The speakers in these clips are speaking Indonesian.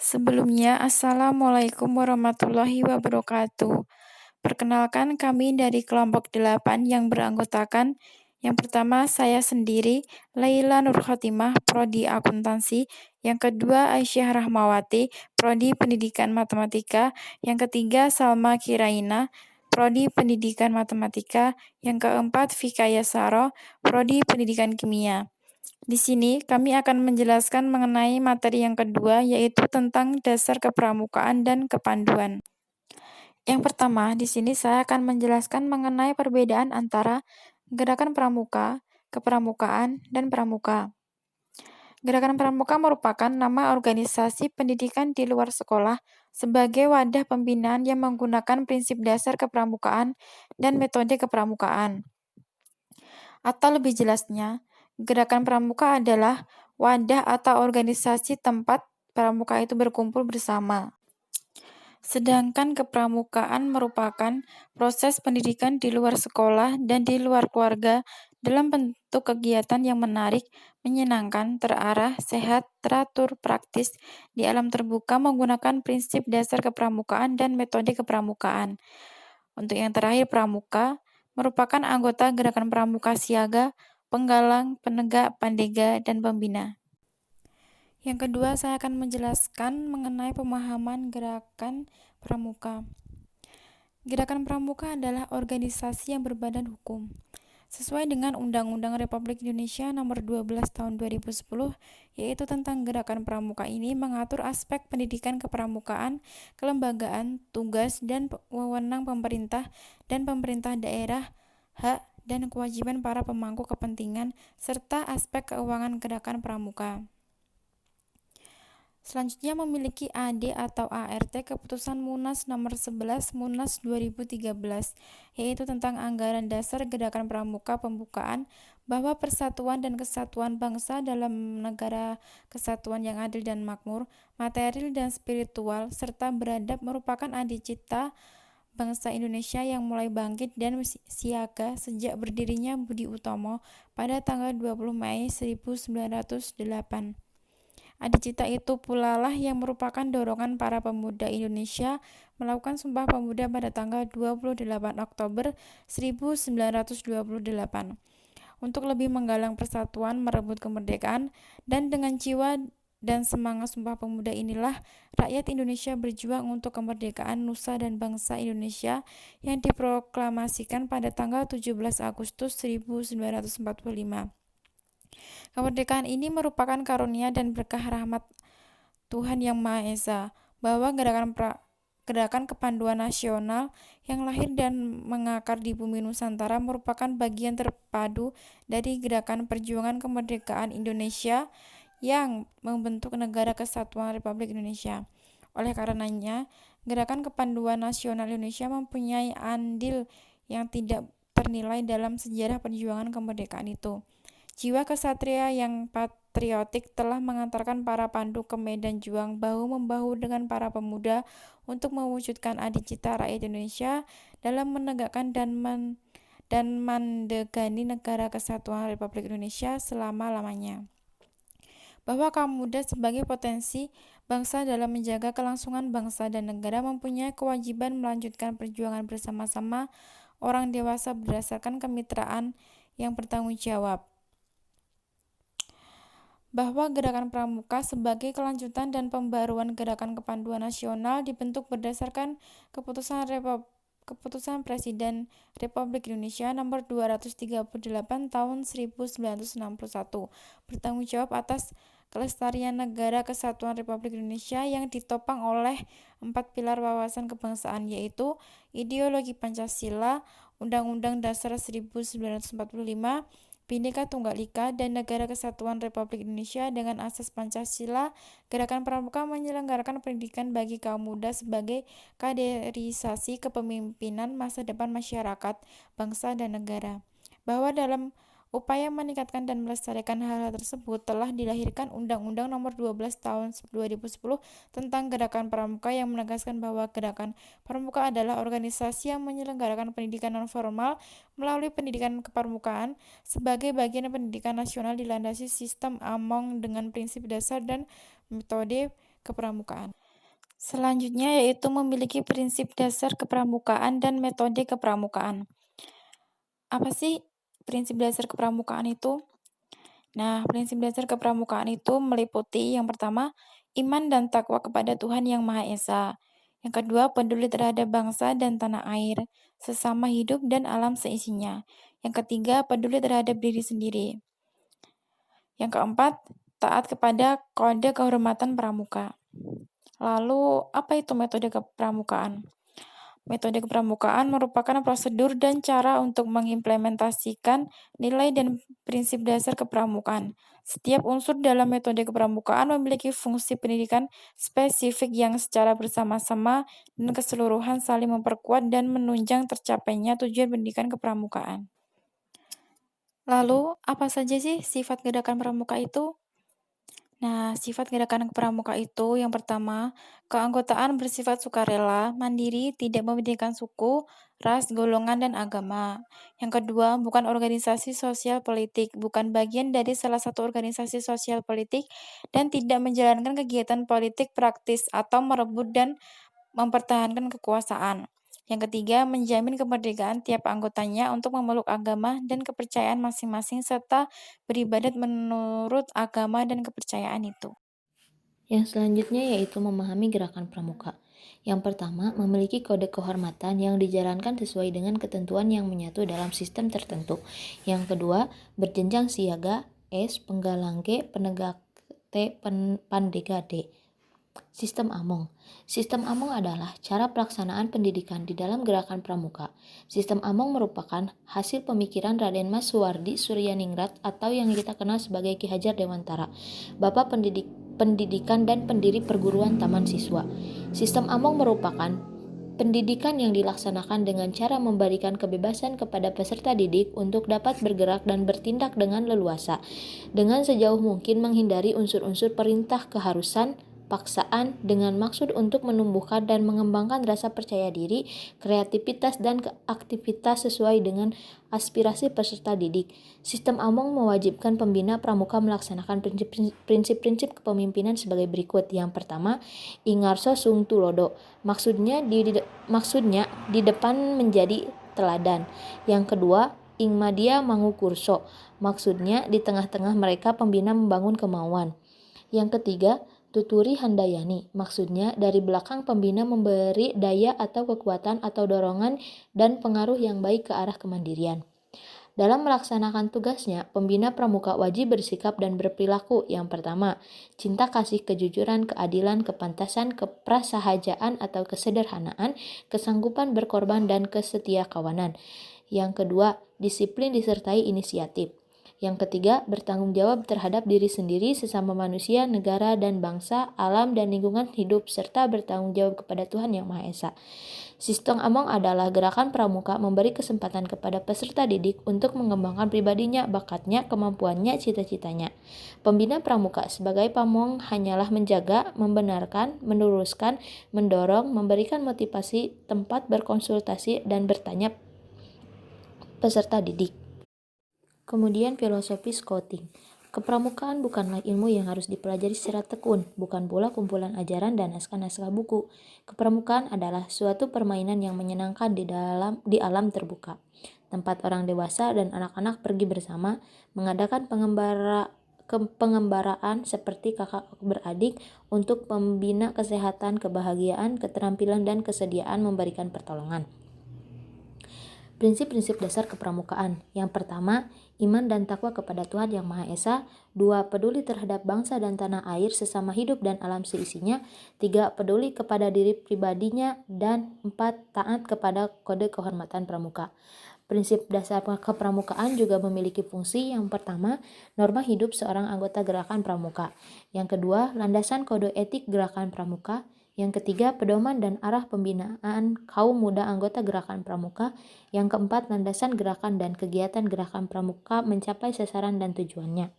Sebelumnya, Assalamualaikum warahmatullahi wabarakatuh. Perkenalkan, kami dari kelompok 8 yang beranggotakan yang pertama saya sendiri, Laila Nur Khotimah, Prodi Akuntansi. Yang kedua, Aisyah Rahmawati, Prodi Pendidikan Matematika. Yang ketiga, Salma Kiraina, Prodi Pendidikan Matematika. Yang keempat, Vika Yasaro, Prodi Pendidikan Kimia. Di sini kami akan menjelaskan mengenai materi yang kedua, yaitu tentang dasar kepramukaan dan kepanduan. Yang pertama, di sini saya akan menjelaskan mengenai perbedaan antara gerakan pramuka, kepramukaan, dan pramuka. Gerakan pramuka merupakan nama organisasi pendidikan di luar sekolah sebagai wadah pembinaan yang menggunakan prinsip dasar kepramukaan dan metode kepramukaan. Atau lebih jelasnya, gerakan pramuka adalah wadah atau organisasi tempat pramuka itu berkumpul bersama. Sedangkan kepramukaan merupakan proses pendidikan di luar sekolah dan di luar keluarga dalam bentuk kegiatan yang menarik, menyenangkan, terarah, sehat, teratur, praktis, di alam terbuka menggunakan prinsip dasar kepramukaan dan metode kepramukaan. Untuk yang terakhir, pramuka merupakan anggota gerakan pramuka siaga, penggalang, penegak, pandega, dan pembina. Yang kedua, saya akan menjelaskan mengenai pemahaman gerakan pramuka. Gerakan pramuka adalah organisasi yang berbadan hukum. Sesuai dengan Undang-Undang Republik Indonesia Nomor 12 Tahun 2010, yaitu tentang gerakan pramuka ini mengatur aspek pendidikan kepramukaan, kelembagaan, tugas, dan wewenang pemerintah dan pemerintah daerah, hak dan kewajiban para pemangku kepentingan, serta aspek keuangan gerakan pramuka. Selanjutnya memiliki AD atau ART Keputusan Munas Nomor 11 Munas 2013, yaitu tentang anggaran dasar gerakan pramuka pembukaan bahwa persatuan dan kesatuan bangsa dalam negara kesatuan yang adil dan makmur, material dan spiritual, serta beradab merupakan adicita bangsa Indonesia yang mulai bangkit dan siaga sejak berdirinya Budi Utomo pada tanggal 20 Mei 1908. Adicita itu pula lah yang merupakan dorongan para pemuda Indonesia melakukan Sumpah Pemuda pada tanggal 28 Oktober 1928 untuk lebih menggalang persatuan, merebut kemerdekaan, dan dengan jiwa dan semangat Sumpah Pemuda inilah rakyat Indonesia berjuang untuk kemerdekaan nusa dan bangsa Indonesia yang diproklamasikan pada tanggal 17 Agustus 1945. Kemerdekaan ini merupakan karunia dan berkah rahmat Tuhan Yang Maha Esa, bahwa gerakan kepanduan nasional yang lahir dan mengakar di bumi Nusantara merupakan bagian terpadu dari gerakan perjuangan kemerdekaan Indonesia yang membentuk Negara Kesatuan Republik Indonesia. Oleh karenanya, gerakan kepanduan nasional Indonesia mempunyai andil yang tidak ternilai dalam sejarah perjuangan kemerdekaan itu. Jiwa kesatria yang patriotik telah mengantarkan para pandu ke medan juang bahu-membahu dengan para pemuda untuk mewujudkan adicita rakyat Indonesia dalam menegakkan dan mendegani Negara Kesatuan Republik Indonesia selama-lamanya. Bahwa kaum muda sebagai potensi bangsa dalam menjaga kelangsungan bangsa dan negara mempunyai kewajiban melanjutkan perjuangan bersama-sama orang dewasa berdasarkan kemitraan yang bertanggung jawab. Bahwa gerakan pramuka sebagai kelanjutan dan pembaruan gerakan kepanduan nasional dibentuk berdasarkan Keputusan Presiden Republik Indonesia Nomor 238 Tahun 1961, bertanggung jawab atas kelestarian Negara Kesatuan Republik Indonesia yang ditopang oleh 4 pilar wawasan kebangsaan, yaitu ideologi Pancasila, Undang-Undang Dasar 1945, Bhinneka Tunggal Ika, dan Negara Kesatuan Republik Indonesia. Dengan asas Pancasila, gerakan pramuka menyelenggarakan pendidikan bagi kaum muda sebagai kaderisasi kepemimpinan masa depan masyarakat, bangsa, dan negara. Bahwa dalam upaya meningkatkan dan melestarikan hal-hal tersebut telah dilahirkan Undang-Undang Nomor 12 Tahun 2010 tentang Gerakan Pramuka yang menegaskan bahwa Gerakan Pramuka adalah organisasi yang menyelenggarakan pendidikan non-formal melalui pendidikan kepramukaan sebagai bagian pendidikan nasional dilandasi sistem Among dengan prinsip dasar dan metode kepramukaan. Selanjutnya yaitu memiliki prinsip dasar kepramukaan dan metode kepramukaan. Apa sih prinsip dasar kepramukaan itu? Nah, prinsip dasar kepramukaan itu meliputi yang pertama, iman dan takwa kepada Tuhan Yang Maha Esa. Yang kedua, peduli terhadap bangsa dan tanah air, sesama hidup dan alam seisinya. Yang ketiga, peduli terhadap diri sendiri. Yang keempat, taat kepada kode kehormatan pramuka. Lalu, apa itu metode kepramukaan? Metode kepramukaan merupakan prosedur dan cara untuk mengimplementasikan nilai dan prinsip dasar kepramukaan. Setiap unsur dalam metode kepramukaan memiliki fungsi pendidikan spesifik yang secara bersama-sama dan keseluruhan saling memperkuat dan menunjang tercapainya tujuan pendidikan kepramukaan. Lalu, apa saja sih sifat gerakan pramuka itu? Nah, sifat gerakan pramuka itu yang pertama, keanggotaan bersifat sukarela, mandiri, tidak membedakan suku, ras, golongan, dan agama. Yang kedua, bukan organisasi sosial politik, bukan bagian dari salah satu organisasi sosial politik, dan tidak menjalankan kegiatan politik praktis atau merebut dan mempertahankan kekuasaan. Yang ketiga, menjamin kemerdekaan tiap anggotanya untuk memeluk agama dan kepercayaan masing-masing serta beribadat menurut agama dan kepercayaan itu. Yang selanjutnya yaitu memahami gerakan pramuka. Yang pertama, memiliki kode kehormatan yang dijalankan sesuai dengan ketentuan yang menyatu dalam sistem tertentu. Yang kedua, berjenjang siaga, S, penggalang G, penegak T, pandega D. Sistem Among. Sistem Among adalah cara pelaksanaan pendidikan di dalam gerakan pramuka. Sistem Among merupakan hasil pemikiran Raden Mas Suwardi Suryaningrat atau yang kita kenal sebagai Ki Hajar Dewantara, Bapak Pendidikan dan pendiri perguruan taman siswa. Sistem Among merupakan pendidikan yang dilaksanakan dengan cara memberikan kebebasan kepada peserta didik untuk dapat bergerak dan bertindak dengan leluasa, dengan sejauh mungkin menghindari unsur-unsur perintah keharusan, paksaan dengan maksud untuk menumbuhkan dan mengembangkan rasa percaya diri, kreativitas, dan aktivitas sesuai dengan aspirasi peserta didik. Sistem Among mewajibkan pembina pramuka melaksanakan prinsip-prinsip kepemimpinan sebagai berikut. Yang pertama, Ingarso Sung Tulodo. Maksudnya di depan menjadi teladan. Yang kedua, Ingmadia Mangukurso. Maksudnya di tengah-tengah mereka pembina membangun kemauan. Yang ketiga, Tuturi Handayani, maksudnya dari belakang pembina memberi daya atau kekuatan atau dorongan dan pengaruh yang baik ke arah kemandirian. Dalam melaksanakan tugasnya, pembina pramuka wajib bersikap dan berperilaku. Yang pertama, cinta kasih, kejujuran, keadilan, kepantasan, keprasahajaan atau kesederhanaan, kesanggupan berkorban, dan kesetia kawanan. Yang kedua, disiplin disertai inisiatif. Yang ketiga, bertanggung jawab terhadap diri sendiri, sesama manusia, negara dan bangsa, alam dan lingkungan hidup, serta bertanggung jawab kepada Tuhan Yang Maha Esa. Sistem Among adalah gerakan pramuka memberi kesempatan kepada peserta didik untuk mengembangkan pribadinya, bakatnya, kemampuannya, cita-citanya. Pembina pramuka sebagai pamong hanyalah menjaga, membenarkan, meluruskan, mendorong, memberikan motivasi, tempat berkonsultasi, dan bertanya peserta didik. Kemudian filosofi scouting. Kepramukaan bukanlah ilmu yang harus dipelajari secara tekun, bukan pula kumpulan ajaran dan naskah-naskah buku. Kepramukaan adalah suatu permainan yang menyenangkan di alam terbuka, tempat orang dewasa dan anak-anak pergi bersama, mengadakan pengembaraan seperti kakak beradik untuk membina kesehatan, kebahagiaan, keterampilan, dan kesediaan memberikan pertolongan. Prinsip-prinsip dasar kepramukaan. Yang pertama, iman dan takwa kepada Tuhan Yang Maha Esa. 2. Peduli terhadap bangsa dan tanah air, sesama hidup dan alam seisinya. 3. Peduli kepada diri pribadinya. Dan 4. Taat kepada kode kehormatan pramuka. Prinsip dasar kepramukaan juga memiliki fungsi. Yang pertama, norma hidup seorang anggota gerakan pramuka. Yang kedua, landasan kode etik gerakan pramuka. Yang ketiga, pedoman dan arah pembinaan kaum muda anggota gerakan pramuka. Yang keempat, landasan gerakan dan kegiatan gerakan pramuka mencapai sasaran dan tujuannya.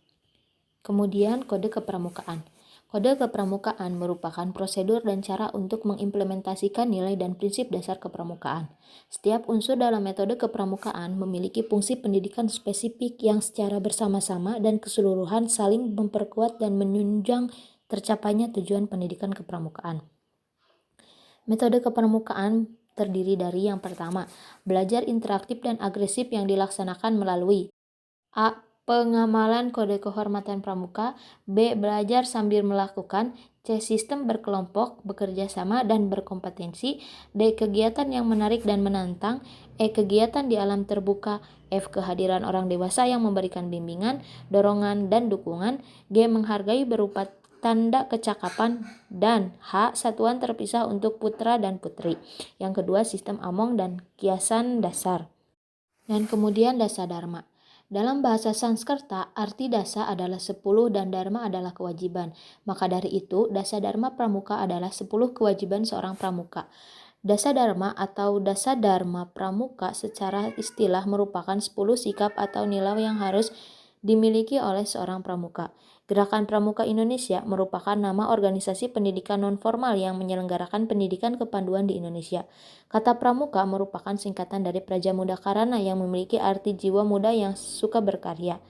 Kemudian, kode kepramukaan. Kode kepramukaan merupakan prosedur dan cara untuk mengimplementasikan nilai dan prinsip dasar kepramukaan. Setiap unsur dalam metode kepramukaan memiliki fungsi pendidikan spesifik yang secara bersama-sama dan keseluruhan saling memperkuat dan menunjang tercapainya tujuan pendidikan kepramukaan. Metode kepramukaan terdiri dari yang pertama, belajar interaktif dan agresif yang dilaksanakan melalui A. Pengamalan kode kehormatan pramuka. B. Belajar sambil melakukan. C. Sistem berkelompok, bekerja sama, dan berkompetensi. D. Kegiatan yang menarik dan menantang. E. Kegiatan di alam terbuka. F. Kehadiran orang dewasa yang memberikan bimbingan, dorongan, dan dukungan. G. Menghargai berupa tanda kecakapan. Dan H. Satuan terpisah untuk putra dan putri. Yang kedua, sistem among dan kiasan dasar. Dan kemudian dasa dharma. Dalam bahasa Sanskerta, arti dasa adalah 10 dan dharma adalah kewajiban. Maka dari itu, dasa dharma pramuka adalah 10 kewajiban seorang pramuka. Dasa dharma atau dasa dharma pramuka secara istilah merupakan 10 sikap atau nilai yang harus dimiliki oleh seorang pramuka. Gerakan Pramuka Indonesia merupakan nama organisasi pendidikan non-formal yang menyelenggarakan pendidikan kepanduan di Indonesia. Kata pramuka merupakan singkatan dari Praja Muda Karana yang memiliki arti jiwa muda yang suka berkarya.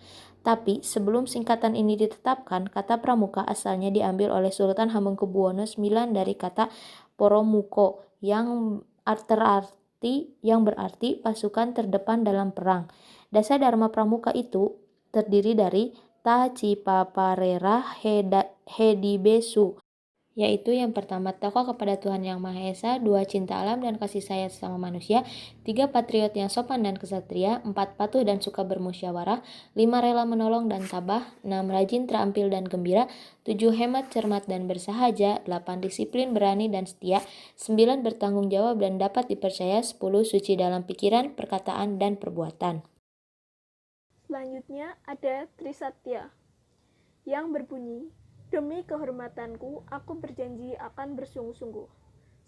Tapi sebelum singkatan ini ditetapkan, kata pramuka asalnya diambil oleh Sultan Hamengkubuwono IX dari kata poromuko yang berarti pasukan terdepan dalam perang. Dasa Dharma Pramuka itu terdiri dari Ta Cipaparera Hedibesu, yaitu yang pertama tokoh kepada Tuhan Yang Maha Esa, 2 cinta alam dan kasih sayang sesama manusia, 3 patriot yang sopan dan kesatria, 4 patuh dan suka bermusyawarah, 5 rela menolong dan tabah, 6 rajin terampil dan gembira, 7 hemat cermat dan bersahaja, 8 disiplin berani dan setia, 9 bertanggung jawab dan dapat dipercaya, 10 suci dalam pikiran, perkataan dan perbuatan. Selanjutnya ada Trisatya yang berbunyi, demi kehormatanku, aku berjanji akan bersungguh-sungguh.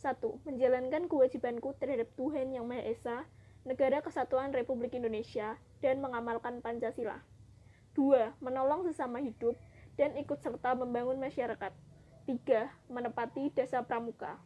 1. Menjalankan kewajibanku terhadap Tuhan Yang Maha Esa, Negara Kesatuan Republik Indonesia, dan mengamalkan Pancasila. 2. Menolong sesama hidup dan ikut serta membangun masyarakat. 3. Menepati dasa pramuka.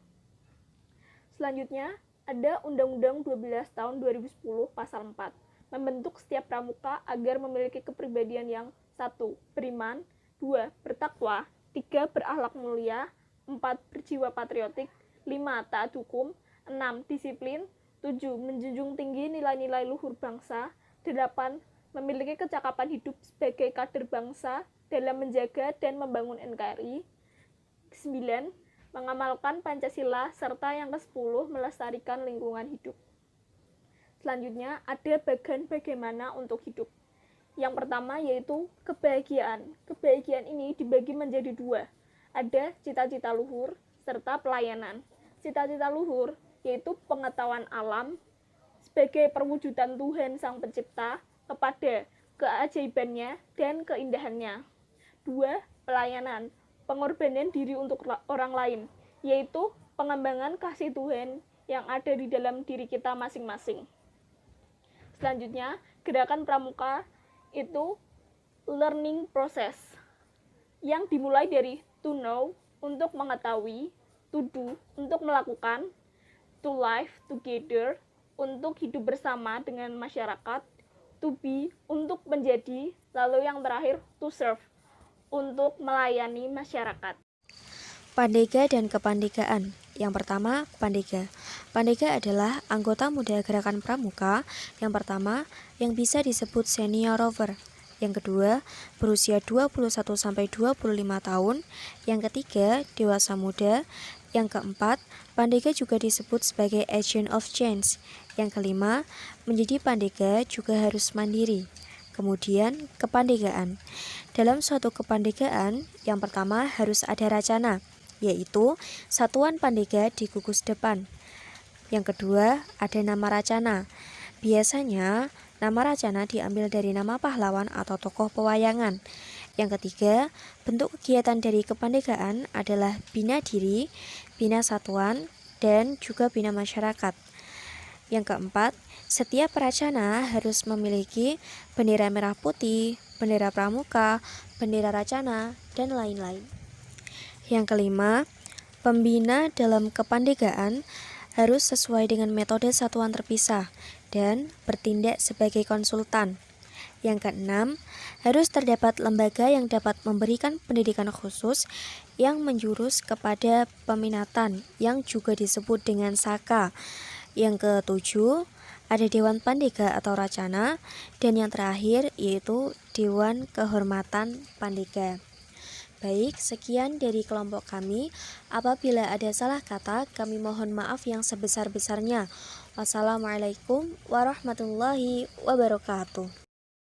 Selanjutnya, ada Undang-Undang 12 tahun 2010 pasal 4. Membentuk setiap pramuka agar memiliki kepribadian yang 1. Beriman, 2. Bertakwa, 3. Berakhlak mulia, 4. Berjiwa patriotik, 5. Taat hukum, 6. Disiplin, 7. Menjunjung tinggi nilai-nilai luhur bangsa, 8. Memiliki kecakapan hidup sebagai kader bangsa dalam menjaga dan membangun NKRI, 9. Mengamalkan Pancasila, serta yang ke-10. Melestarikan lingkungan hidup. Selanjutnya ada bagan bagaimana untuk hidup. Yang pertama yaitu kebahagiaan. Kebahagiaan ini dibagi menjadi 2. Ada cita-cita luhur serta pelayanan. Cita-cita luhur yaitu pengetahuan alam sebagai perwujudan Tuhan Sang Pencipta kepada keajaibannya dan keindahannya. 2. Pelayanan, pengorbanan diri untuk orang lain, yaitu pengembangan kasih Tuhan yang ada di dalam diri kita masing-masing. Selanjutnya, gerakan pramuka itu learning process yang dimulai dari to know, untuk mengetahui, to do, untuk melakukan, to live together, untuk hidup bersama dengan masyarakat, to be, untuk menjadi, lalu yang terakhir to serve, untuk melayani masyarakat. Pandega dan kepandegaan. Yang pertama, pandega. Pandega adalah anggota muda gerakan pramuka. Yang pertama, yang bisa disebut senior rover. Yang kedua, berusia 21-25 tahun. Yang ketiga, dewasa muda. Yang keempat, pandega juga disebut sebagai agent of change. Yang kelima, menjadi pandega juga harus mandiri. Kemudian, kepandegaan. Dalam suatu kepandegaan, yang pertama harus ada racana, yaitu satuan pandega di gugus depan. Yang kedua, ada nama racana. Biasanya, nama racana diambil dari nama pahlawan atau tokoh pewayangan. Yang ketiga, bentuk kegiatan dari kepandegaan adalah bina diri, bina satuan, dan juga bina masyarakat. Yang keempat, setiap racana harus memiliki bendera merah putih, bendera pramuka, bendera racana, dan lain-lain. Yang kelima, pembina dalam kepandegaan harus sesuai dengan metode satuan terpisah dan bertindak sebagai konsultan. Yang keenam, harus terdapat lembaga yang dapat memberikan pendidikan khusus yang menjurus kepada peminatan yang juga disebut dengan saka. Yang ketujuh, ada Dewan Pandega atau Racana, dan yang terakhir yaitu Dewan Kehormatan Pandega. Baik, sekian dari kelompok kami. Apabila ada salah kata, kami mohon maaf yang sebesar-besarnya. Wassalamualaikum warahmatullahi wabarakatuh.